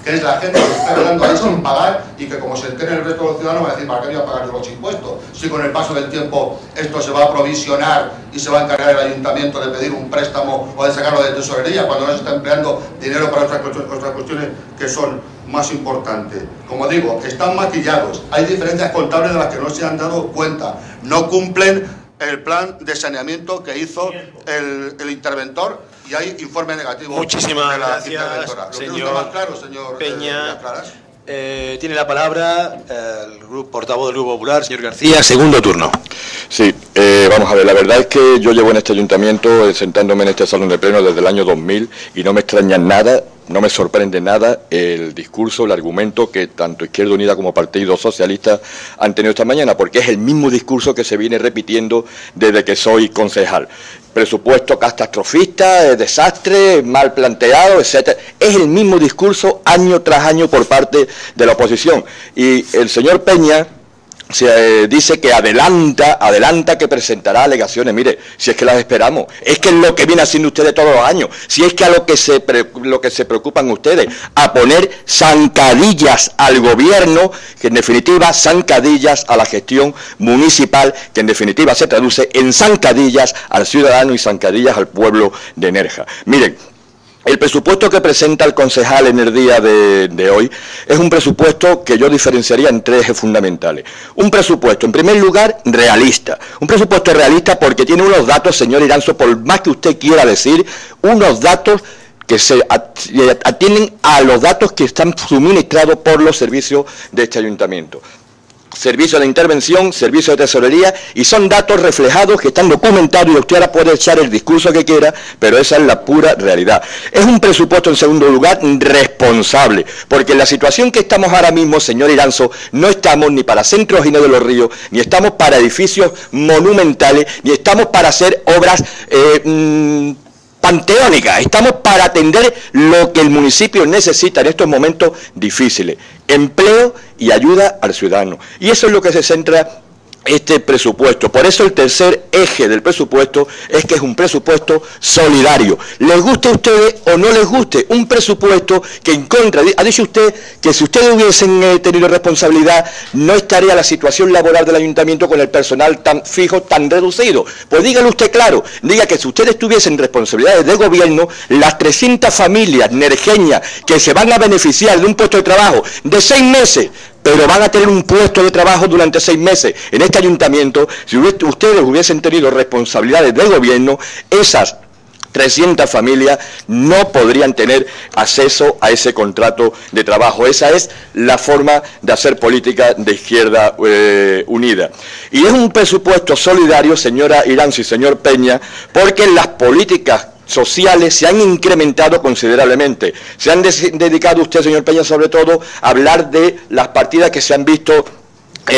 que es la gente que está quedando ahí sin pagar y que como se entere el resto de los ciudadanos va a decir, ¿para qué voy a pagar yo los impuestos? Si con el paso del tiempo esto se va a provisionar y se va a encargar el ayuntamiento de pedir un préstamo o de sacarlo de tesorería cuando no se está empleando dinero para otras cuestiones que son más importantes. Como digo, están maquillados, hay diferencias contables de las que no se han dado cuenta, no cumplen el plan de saneamiento que hizo el interventor y hay informe negativo. Muchísimas de la gracias, interventora. señor más claro, señor Peña. Tiene la palabra el portavoz del Grupo Popular, señor García, segundo turno. Sí, vamos a ver, la verdad es que yo llevo en este ayuntamiento, sentándome en este salón de pleno desde el año 2000 y no me extraña nada, no me sorprende nada el discurso, el argumento que tanto Izquierda Unida como Partido Socialista han tenido esta mañana, porque es el mismo discurso que se viene repitiendo desde que soy concejal. Presupuesto catastrofista, desastre, mal planteado, etcétera. Es el mismo discurso año tras año por parte de la oposición. Y el señor Peña se dice que adelanta que presentará alegaciones. Mire, si es que las esperamos, es que es lo que viene haciendo ustedes todos los años, si es que a lo que se preocupan ustedes, a poner zancadillas al gobierno, que en definitiva zancadillas a la gestión municipal, que en definitiva se traduce en zancadillas al ciudadano y zancadillas al pueblo de Nerja. Miren, el presupuesto que presenta el concejal en el día de hoy es un presupuesto que yo diferenciaría en tres ejes fundamentales. Un presupuesto, en primer lugar, realista. Un presupuesto realista porque tiene unos datos, señor Iranzo, por más que usted quiera decir, unos datos que se atienden a los datos que están suministrados por los servicios de este ayuntamiento. Servicio de intervención, servicio de tesorería, y son datos reflejados que están documentados y usted ahora puede echar el discurso que quiera, pero esa es la pura realidad. Es un presupuesto, en segundo lugar, responsable, porque en la situación que estamos ahora mismo, señor Iranzo, no estamos ni para Centro Gino de los Ríos, ni estamos para edificios monumentales, ni estamos para hacer obras panteónica, estamos para atender lo que el municipio necesita en estos momentos difíciles, empleo y ayuda al ciudadano. Y eso es lo que se centra este presupuesto. Por eso el tercer eje del presupuesto es que es un presupuesto solidario. Les guste a ustedes o no les guste, un presupuesto que en contra, ha dicho usted que si ustedes hubiesen tenido responsabilidad no estaría la situación laboral del ayuntamiento con el personal tan fijo, tan reducido. Pues dígalo usted claro, diga que si ustedes tuviesen responsabilidades de gobierno, las 300 familias nerjeñas que se van a beneficiar de un puesto de trabajo de 6 meses, pero van a tener un puesto de trabajo durante 6 meses en este ayuntamiento, si ustedes hubiesen tenido responsabilidades del gobierno, esas 300 familias no podrían tener acceso a ese contrato de trabajo. Esa es la forma de hacer política de Izquierda Unida. Y es un presupuesto solidario, señora Iranzo y señor Peña, porque las políticas sociales se han incrementado considerablemente. Se han dedicado usted, señor Peña, sobre todo a hablar de las partidas que se han visto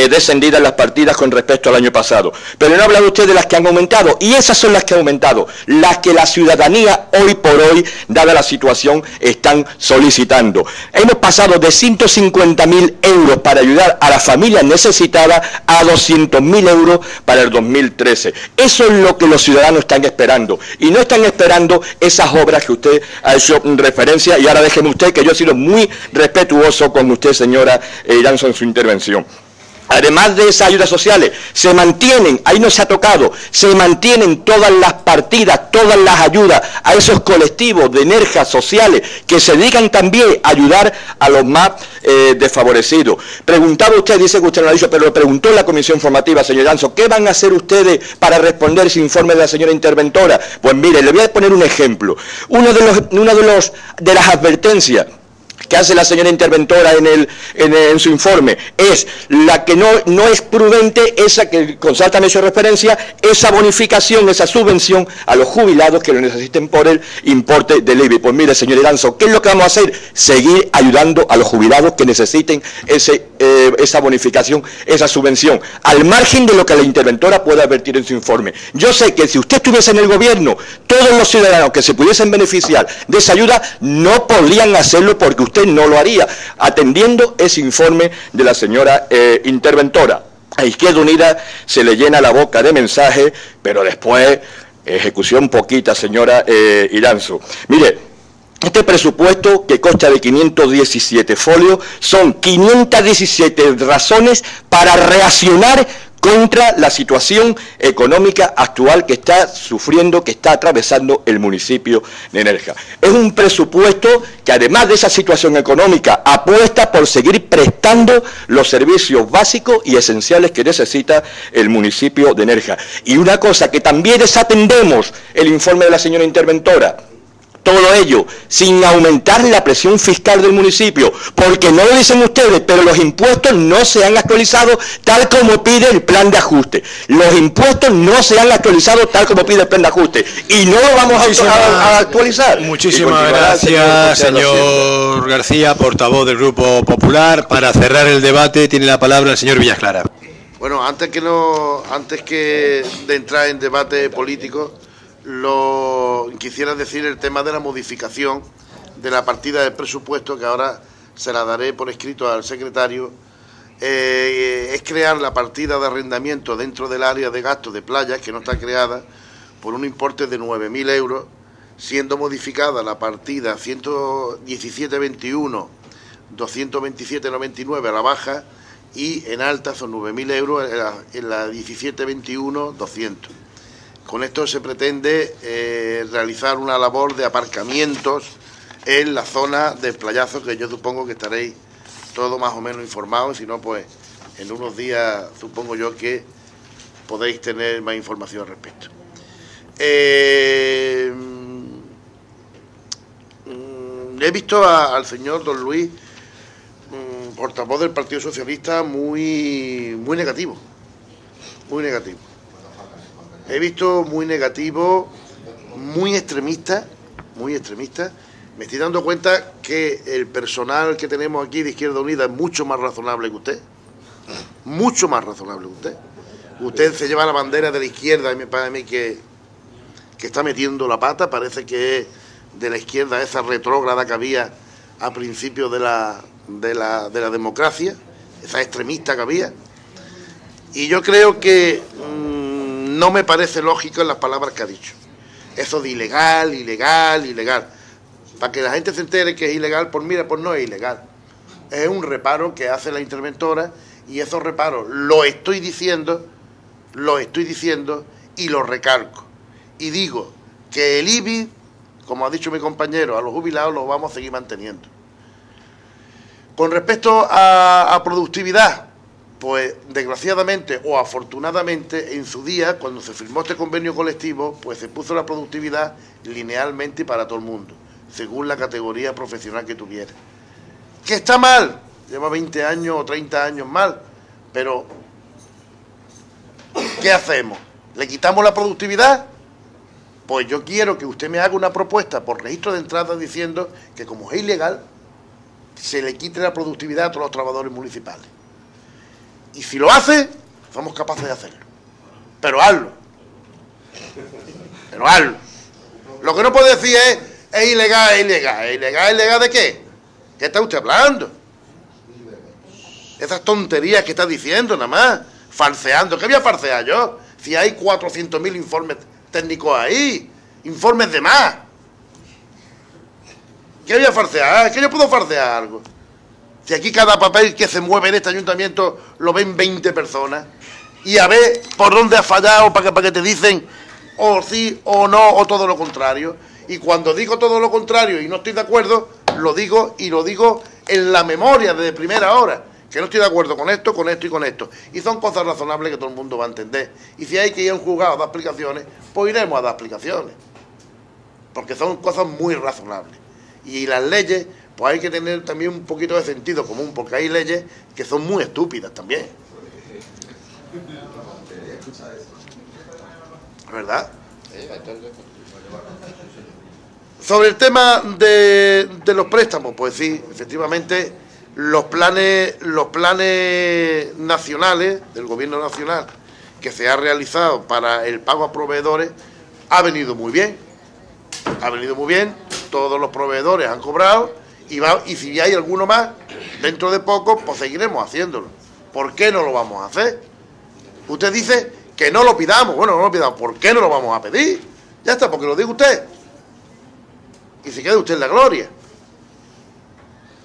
descendidas, las partidas con respecto al año pasado. Pero no ha hablado usted de las que han aumentado, y esas son las que han aumentado, las que la ciudadanía hoy por hoy, dada la situación, están solicitando. Hemos pasado de 150.000 euros para ayudar a las familias necesitadas a 200.000 euros para el 2013. Eso es lo que los ciudadanos están esperando, y no están esperando esas obras que usted ha hecho referencia, y ahora déjeme usted que yo he sido muy respetuoso con usted, señora Iranzo, en su intervención. Además de esas ayudas sociales, se mantienen, ahí no se ha tocado, se mantienen todas las partidas, todas las ayudas a esos colectivos de energías sociales que se dedican también a ayudar a los más desfavorecidos. Preguntaba usted, dice que usted no lo ha dicho, pero lo preguntó en la comisión formativa, señor Iranzo, ¿qué van a hacer ustedes para responder ese informe de la señora interventora? Pues mire, le voy a poner un ejemplo. Una de las advertencias que hace la señora interventora en su informe es la que no es prudente, esa que Consalta me hizo referencia, esa bonificación, esa subvención a los jubilados que lo necesiten por el importe del IBI. Pues mire, señor Iranzo, ¿qué es lo que vamos a hacer? Seguir ayudando a los jubilados que necesiten esa bonificación, esa subvención, al margen de lo que la interventora pueda advertir en su informe. Yo sé que si usted estuviese en el gobierno, todos los ciudadanos que se pudiesen beneficiar de esa ayuda no podrían hacerlo porque usted no lo haría, atendiendo ese informe de la señora interventora. A Izquierda Unida se le llena la boca de mensajes, pero después ejecución poquita, señora Iranzo. Mire, este presupuesto, que consta de 517 folios, son 517 razones para reaccionar contra la situación económica actual que está sufriendo, que está atravesando el municipio de Nerja. Es un presupuesto que, además de esa situación económica, apuesta por seguir prestando los servicios básicos y esenciales que necesita el municipio de Nerja. Y una cosa que también desatendemos el informe de la señora interventora: todo ello sin aumentar la presión fiscal del municipio, porque no lo dicen ustedes, pero los impuestos no se han actualizado tal como pide el plan de ajuste. Los impuestos no se han actualizado tal como pide el plan de ajuste, y no lo vamos a actualizar. Muchísimas gracias, señor García, portavoz del Grupo Popular. Para cerrar el debate tiene la palabra el señor Villasclara. Bueno, antes que de entrar en debate político, quisiera decir el tema de la modificación de la partida del presupuesto, que ahora se la daré por escrito al secretario, es crear la partida de arrendamiento dentro del área de gastos de playas, que no está creada, por un importe de 9.000 euros, siendo modificada la partida 117.21, 227.99 a la baja, y en alta son 9.000 euros en la 17.21, 200. Con esto se pretende realizar una labor de aparcamientos en la zona del playazo, que yo supongo que estaréis todos más o menos informados, si no, pues en unos días supongo yo que podéis tener más información al respecto. He visto al señor don Luis, portavoz del Partido Socialista, muy negativo, muy negativo. He visto muy negativo, muy extremista. Me estoy dando cuenta que el personal que tenemos aquí de Izquierda Unida es mucho más razonable que usted. Mucho más razonable que usted. Usted se lleva la bandera de la izquierda y me parece a mí que está metiendo la pata. Parece que es de la izquierda esa retrógrada que había a principios de la democracia, esa extremista que había. Y yo creo que no me parece lógico en las palabras que ha dicho. Eso de ilegal. Para que la gente se entere que es ilegal, pues mira, pues no es ilegal. Es un reparo que hace la interventora, y esos reparos lo estoy diciendo y lo recalco. Y digo que el IBI, como ha dicho mi compañero, a los jubilados los vamos a seguir manteniendo. Con respecto a productividad, pues desgraciadamente o afortunadamente, en su día, cuando se firmó este convenio colectivo, pues se puso la productividad linealmente para todo el mundo, según la categoría profesional que tuviera. ¿Que está mal? Lleva 20 años o 30 años mal, pero ¿qué hacemos? ¿Le quitamos la productividad? Pues yo quiero que usted me haga una propuesta por registro de entrada diciendo que, como es ilegal, se le quite la productividad a todos los trabajadores municipales. Y si lo hace, somos capaces de hacerlo. Pero hazlo. Lo que no puede decir es ilegal. ¿Ilegal de qué? ¿Qué está usted hablando? Esas tonterías que está diciendo nada más, falseando. ¿Qué voy a falsear yo? Si hay 400.000 informes técnicos ahí, informes de más. ¿Qué voy a falsear? ¿Qué yo puedo falsear algo? Si aquí cada papel que se mueve en este ayuntamiento lo ven 20 personas, y a ver por dónde has fallado para que te dicen o sí o no o todo lo contrario. Y cuando digo todo lo contrario y no estoy de acuerdo, lo digo, y lo digo en la memoria desde primera hora, que no estoy de acuerdo con esto y con esto. Y son cosas razonables que todo el mundo va a entender. Y si hay que ir a un juzgado a dar explicaciones, pues iremos a dar explicaciones. Porque son cosas muy razonables. Y las leyes, pues hay que tener también un poquito de sentido común, porque hay leyes que son muy estúpidas también. ¿Verdad? Sobre el tema de los préstamos, pues sí, efectivamente, los planes nacionales del Gobierno Nacional que se ha realizado para el pago a proveedores ha venido muy bien. Todos los proveedores han cobrado, y si hay alguno más, dentro de poco, pues seguiremos haciéndolo. ¿Por qué no lo vamos a hacer? Usted dice que no lo pidamos. Bueno, no lo pidamos. ¿Por qué no lo vamos a pedir? Ya está, porque lo diga usted. Y se quede usted en la gloria.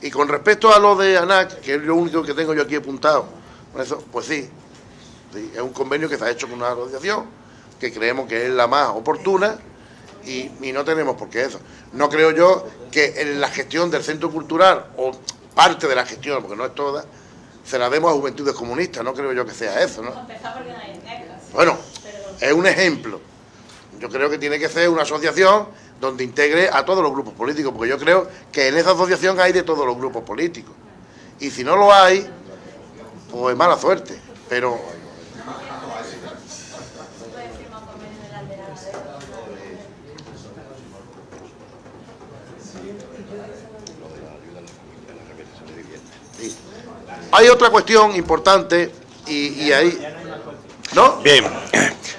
Y con respecto a lo de ANAC, que es lo único que tengo yo aquí apuntado, eso, pues sí, es un convenio que se ha hecho con una asociación que creemos que es la más oportuna, y no tenemos por qué eso. No creo yo que en la gestión del centro cultural, o parte de la gestión, porque no es toda, se la demos a Juventudes Comunistas. No creo yo que sea eso, ¿no? Bueno, es un ejemplo. Yo creo que tiene que ser una asociación donde integre a todos los grupos políticos, porque yo creo que en esa asociación hay de todos los grupos políticos. Y si no lo hay, pues mala suerte. Pero sí. Hay otra cuestión importante, y ahí, ¿no? Bien,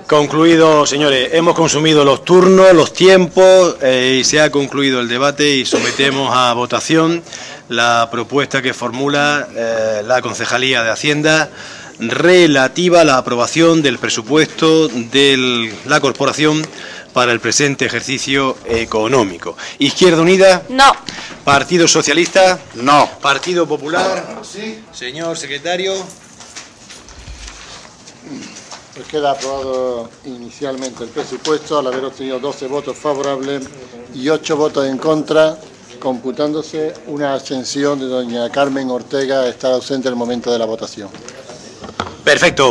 Concluido, señores, hemos consumido los turnos, los tiempos y se ha concluido el debate y sometemos a votación la propuesta que formula la Concejalía de Hacienda relativa a la aprobación del presupuesto de la Corporación para el presente ejercicio económico. Izquierda Unida. No. Partido Socialista. No. Partido Popular. Sí. Señor secretario. Pues queda aprobado inicialmente el presupuesto al haber obtenido 12 votos favorables y 8 votos en contra, computándose una abstención de doña Carmen Ortega, estar ausente en el momento de la votación. Perfecto.